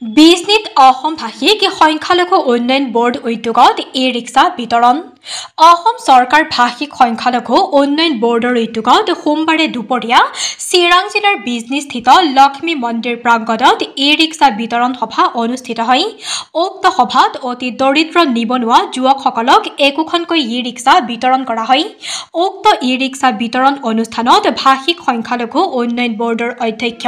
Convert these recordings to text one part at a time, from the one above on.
বিজনীত অসম ভাষিক সংখ্যালঘু উন্নয়ন বোৰ্ড উদ্যোগত ই-ৰিক্সা বিতৰণ। অসম চৰকাৰ ভাষিক সংখ্যালঘু উন্নয়ন বোৰ্ডৰ উদ্যোগত সোমবাৰে দুপৰীয়া চিৰাং জিলাৰ বিজনীস্থিত লক্ষ্মী মন্দিৰ প্ৰাংগণত ই-ৰিক্সা বিতৰণ সভা অনুষ্ঠিত হয়। উক্ত সভাত অতি দৰিদ্ৰ নিবনুৱা যুৱকসকলক একোখনকৈ ই-ৰিক্সা বিতৰণ কৰা হয়। উক্ত ই-ৰিক্সা বিতৰণ অনুষ্ঠানত ভাষিক সংখ্যালঘু উন্নয়ন বোৰ্ডৰ অধ্যক্ষ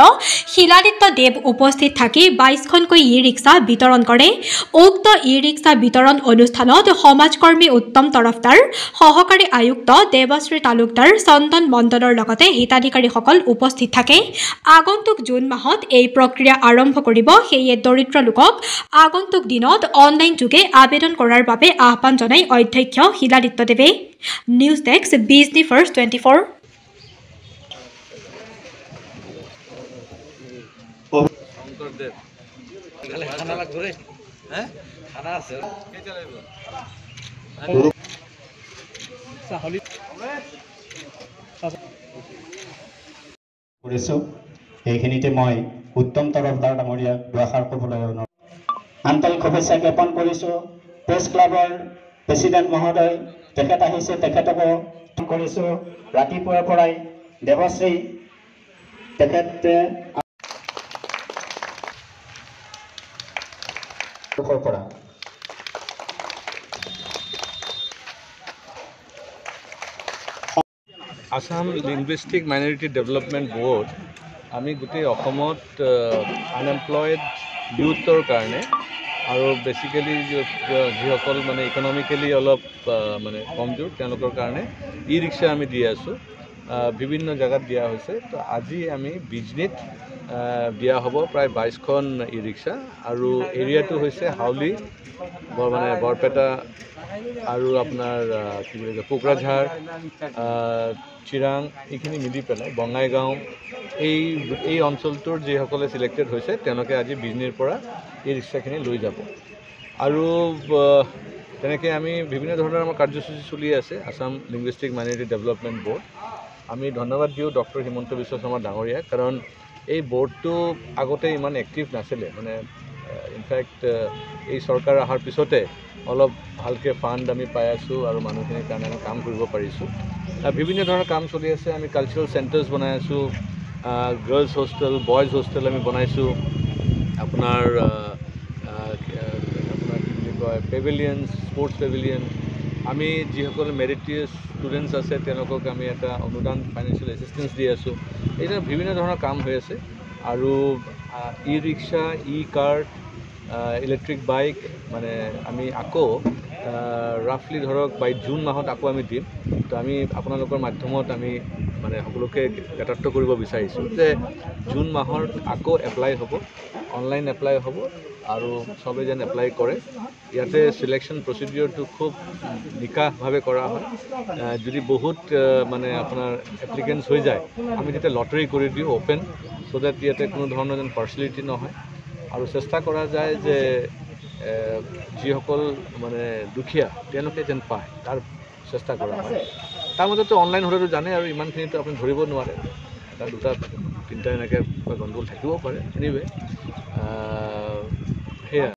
শিলাদিত্য দেৱ উপস্থিত থাকি 22খনকৈ ই-ৰিক্সা বিতৰণ কৰে। উক্ত ই-ৰিক্সা বিতৰণ অনুষ্ঠানত সমাজকৰ্মী উত্তম তৰফদাৰ, সহকাৰী আয়ুক্ত দেৱশ্ৰী তালুকদাৰ, চন্দন মণ্ডলৰ লগতে হিতাধিকাৰীসকল উপস্থিত থাকে। আগন্তুক জুন মাহত এই প্ৰক্ৰিয়া আৰম্ভ কৰিব, সেয়ে দৰিদ্ৰ লোকক আগন্তুক দিনত অনলাইন যোগে আবেদন কৰাৰ বাবে আহ্বান জনাই অধ্যক্ষ শিলাদিত্য দেৱে। News desk Bijni first 24। এইখিনিতে মই উত্তম তৰফদাৰ ডাঙৰীয়াক দুআষাৰ ক'বলৈ আন্তৰিক শুভেচ্ছা জ্ঞাপন কৰিছোঁ। প্ৰেছ ক্লাবৰ প্ৰেছিডেণ্ট মহোদয় তেখেত আহিছে, তেখেতকো কৰিছোঁ। ৰাতিপুৱাৰ পৰাই দেৱশ্ৰী তেখেতে পৰা Assam linguistic minority development board আমি গোটেই অসমত আনএমপ্লয়েড ইউথৰ কাৰণে আৰু বেচিকেলি যিসকল মানে ইকনমিকেলি অলপ মানে কমজোৰ তেওঁলোকৰ কাৰণে ই ৰিক্সা আমি দি আছোঁ। বিভিন্ন জেগাত দিয়া হৈছে। তো আজি আমি বিজনীত দিয়া হ'ব প্ৰায় 22খন ই ৰিক্সা আৰু এৰিয়াটো হৈছে হাউলি, মানে বৰপেটা আৰু আপোনাৰ কি বুলি কয় কোকৰাঝাৰ, চিৰাং, এইখিনি মিলি পেলাই বঙাইগাঁও, এই অঞ্চলটোৰ যিসকলে চিলেক্টেড হৈছে তেওঁলোকে আজি বিজনীৰ পৰা এই ৰিক্সাখিনি লৈ যাব। আৰু তেনেকৈ আমি বিভিন্ন ধৰণৰ আমাৰ কাৰ্যসূচী চলি আছে। Assam linguistic minority development board, আমি ধন্যবাদ দিওঁ ডক্টৰ হিমন্ত বিশ্ব শৰ্মা ডাঙৰীয়াক, কাৰণ এই বোৰ্ডটো আগতে ইমান এক্টিভ নাছিলে। মানে ইনফেক্ট এই চৰকাৰ অহাৰ পিছতে অলপ ভালকৈ ফাণ্ড আমি পাই আছোঁ আৰু মানুহখিনিৰ কাৰণে আমি কাম কৰিব পাৰিছোঁ। বিভিন্ন ধৰণৰ কাম চলি আছে। আমি কালচাৰেল চেণ্টাৰ্ছ বনাই আছোঁ, গাৰ্লছ হোষ্টেল, বইজ হোষ্টেল আমি বনাইছোঁ, আপোনাৰ কি বুলি কয় পেভিলিয়নছ, স্পৰ্টছ পেভিলিয়ন। আমি যিসকল মেৰিটিয়াছ ষ্টুডেণ্টছ আছে তেওঁলোকক আমি এটা অনুদান ফাইনেন্সিয়েল এছিষ্টেঞ্চ দি আছোঁ। এই বিভিন্ন ধৰণৰ কাম হৈ আছে। আৰু ই ৰিক্সা, ই কাৰ্ট, ইলেক্ট্ৰিক বাইক মানে আমি আকৌ ৰাফলি ধৰক জুন মাহত আকৌ আমি দিম। তো আমি আপোনালোকৰ মাধ্যমত আমি মানে সকলোকে যথাৰ্থ কৰিব বিচাৰিছোঁ যে জুন মাহৰ আকৌ এপ্লাই হ'ব, অনলাইন এপ্লাই হ'ব আৰু চবে যেন এপ্লাই কৰে। ইয়াতে চিলেকশ্যন প্ৰচিডিউৰটো খুব নিকাভাৱে কৰা হয়। যদি বহুত মানে আপোনাৰ এপ্লিকেণ্টছ হৈ যায় আমি তেতিয়া লটাৰী কৰি দিওঁ অ'পেন, চ' ডেট ইয়াতে কোনো ধৰণৰ যেন পাৰ্চেলিটি নহয়। আৰু চেষ্টা কৰা যায় যে যিসকল মানে দুখীয়া তেওঁলোকে যেন পায় তাৰ চেষ্টা কৰা হয়। তাৰ মাজতে অনলাইন হ'লেতো জানে আৰু ইমানখিনিতো আপুনি ধৰিব নোৱাৰে, এটা দুটা তিনিটা এনেকৈ গণ্ডগোল থাকিব পাৰে। এনিৱে সেয়া।